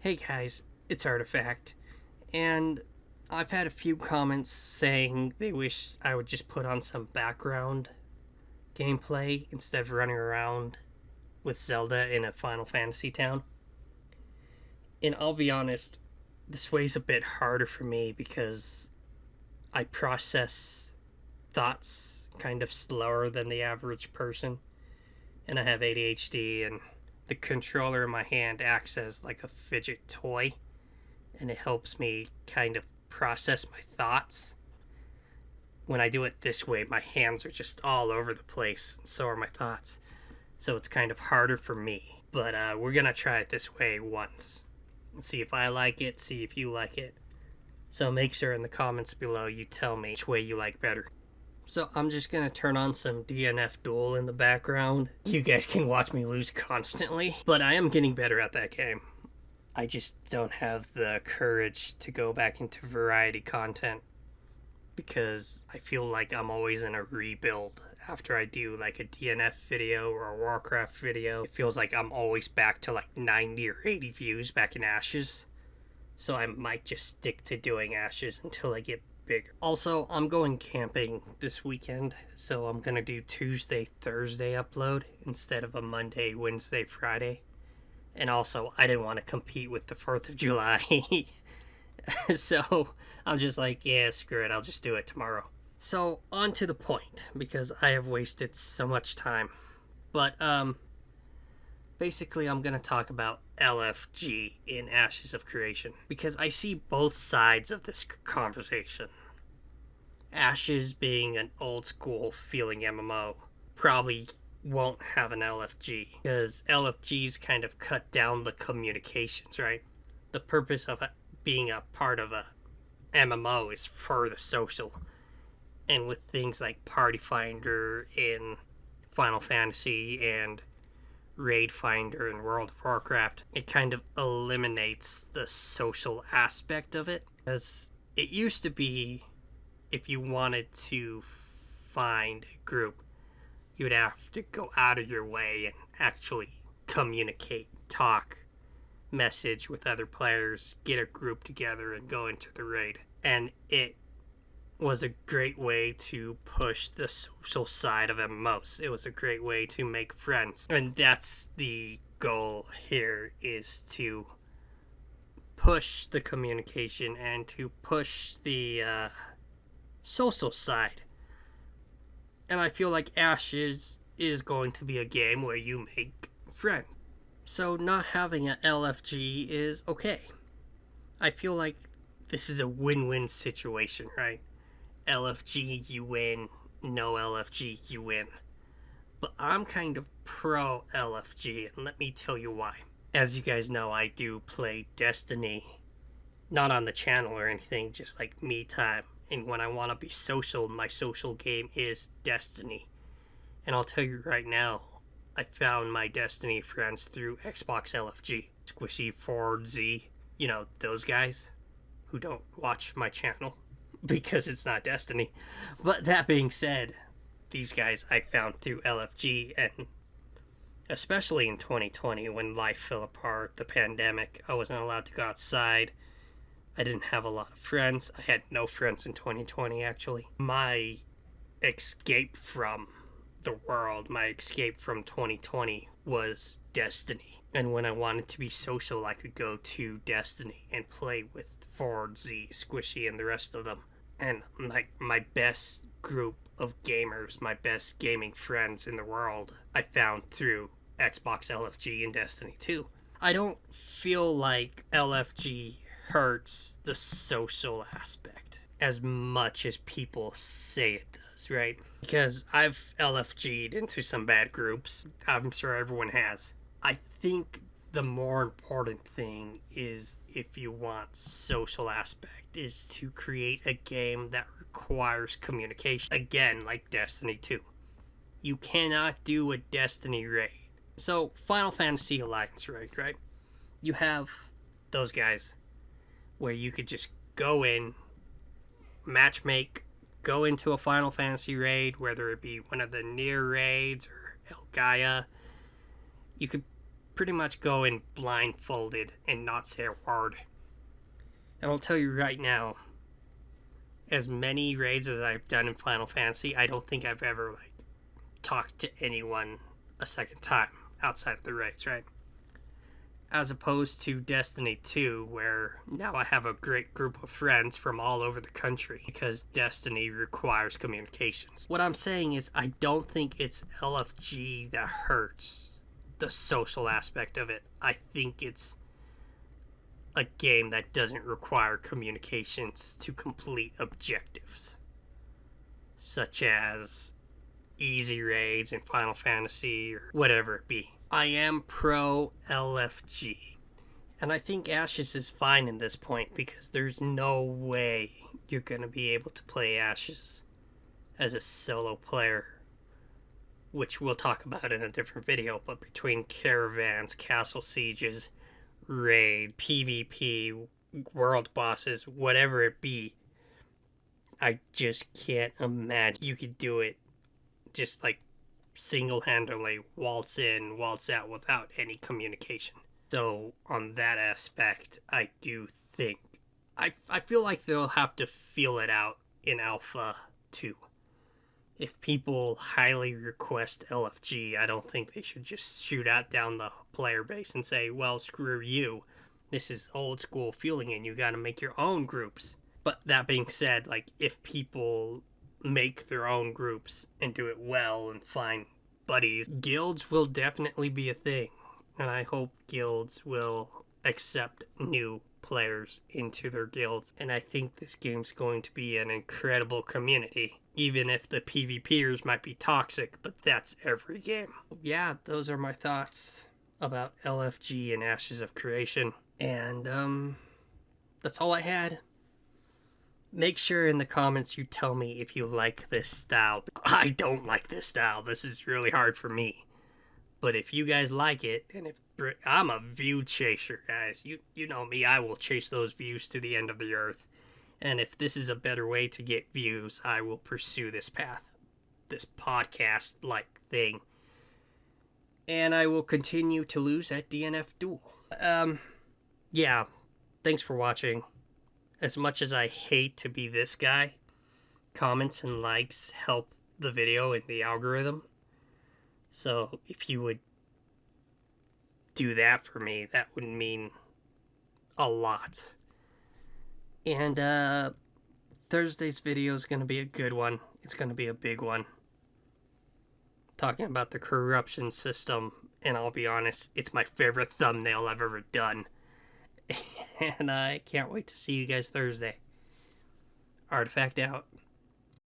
Hey guys, it's Artifact, and I've had a few comments saying they wish I would just put on some background gameplay instead of running around with Zelda in a Final Fantasy town. And I'll be honest, this way's a bit harder for me because I process thoughts kind of slower than the average person, and I have ADHD, and the controller in my hand acts as like a fidget toy, and it helps me kind of process my thoughts. When I do it this way, my hands are just all over the place, and so are my thoughts. So it's kind of harder for me. But we're going to try it this way once. See if I like it, see if you like it. So make sure in the comments below you tell me which way you like better. So I'm just going to turn on some DNF Duel in the background. You guys can watch me lose constantly, but I am getting better at that game. I just don't have the courage to go back into variety content because I feel like I'm always in a rebuild after I do like a DNF video or a Warcraft video. It feels like I'm always back to like 90 or 80 views back in Ashes. So I might just stick to doing Ashes until I get bigger. Also, I'm going camping this weekend, so I'm gonna do Tuesday, Thursday upload instead of a Monday, Wednesday, Friday. And also, I didn't want to compete with the 4th of July. So I'm just like, yeah, screw it, I'll just do it tomorrow. So, on to the point, because I have wasted so much time. But, basically, I'm going to talk about LFG in Ashes of Creation, because I see both sides of this conversation. Ashes being an old school feeling MMO probably won't have an LFG, because LFGs kind of cut down the communications, right? The purpose of being a part of a MMO is for the social. And with things like Party Finder in Final Fantasy and Raid Finder in World of Warcraft, it kind of eliminates the social aspect of it. Because it used to be, if you wanted to find a group, you would have to go out of your way and actually communicate, talk, message with other players, get a group together, and go into the raid. And it was a great way to push the social side of MMOs. It was a great way to make friends. And that's the goal here, is to push the communication and to push the social side. And I feel like Ashes is going to be a game where you make friends. So not having an LFG is okay. I feel like this is a win-win situation, right? LFG, you win. No LFG, you win. But I'm kind of pro LFG, and let me tell you why. As you guys know, I do play Destiny, not on the channel or anything, just like me time. And when I want to be social, my social game is Destiny. And I'll tell you right now, I found my Destiny friends through Xbox LFG. Squishy, Ford, Z, you know, those guys who don't watch my channel because it's not Destiny. But that being said, these guys I found through LFG, and especially in 2020 when life fell apart, the pandemic, I wasn't allowed to go outside. I didn't have a lot of friends. I had no friends in 2020, actually. My escape from the world, my escape from 2020 was Destiny. And when I wanted to be social, I could go to Destiny and play with Ford, Z, Squishy, and the rest of them. And like my best group of gamers, my best gaming friends in the world, I found through Xbox LFG and Destiny 2. I don't feel like LFG hurts the social aspect as much as people say it does, right? Because I've LFG'd into some bad groups. I'm sure everyone has. I think the more important thing is, if you want social aspect, is to create a game that requires communication. Again, like Destiny 2. You cannot do a Destiny raid. So, Final Fantasy Alliance raid, right? You have those guys where you could just go in, matchmake, go into a Final Fantasy raid, whether it be one of the near raids or El Gaia. You could pretty much go in blindfolded and not say a word. And I'll tell you right now, as many raids as I've done in Final Fantasy, I don't think I've ever talked to anyone a second time outside of the raids, right? As opposed to Destiny 2, where now I have a great group of friends from all over the country because Destiny requires communications. What I'm saying is I don't think it's LFG that hurts the social aspect of it. I think it's a game that doesn't require communications to complete objectives, such as easy raids in Final Fantasy or whatever it be. I am pro LFG, and I think Ashes is fine in this point because there's no way you're going to be able to play Ashes as a solo player, which we'll talk about in a different video. But between caravans, castle sieges, raid, PvP, world bosses, whatever it be, I just can't imagine you could do it just single-handedly, waltz in, waltz out without any communication. So on that aspect, I do think I feel like they'll have to feel it out in Alpha 2. If people highly request LFG, I don't think they should just shoot out down the player base and say, well, screw you. This is old school feeling and you gotta make your own groups. But that being said, if people make their own groups and do it well and find buddies, guilds will definitely be a thing. And I hope guilds will accept new players into their guilds. And I think this game's going to be an incredible community, even if the PvPers might be toxic, but that's every game. Yeah, those are my thoughts about LFG and Ashes of Creation. And that's all I had. Make sure in the comments you tell me if you like this style. I don't like this style. This is really hard for me. But if you guys like it, and if I'm a view chaser, guys. You know me, I will chase those views to the end of the earth. And if this is a better way to get views, I will pursue this path. This podcast-like thing. And I will continue to lose at DNF Duel. Yeah. Thanks for watching. As much as I hate to be this guy, comments and likes help the video in the algorithm. So if you would do that for me, that would mean a lot. And Thursday's video is going to be a good one. It's going to be a big one. Talking about the corruption system, and I'll be honest, it's my favorite thumbnail I've ever done. And I can't wait to see you guys Thursday. Artifact out.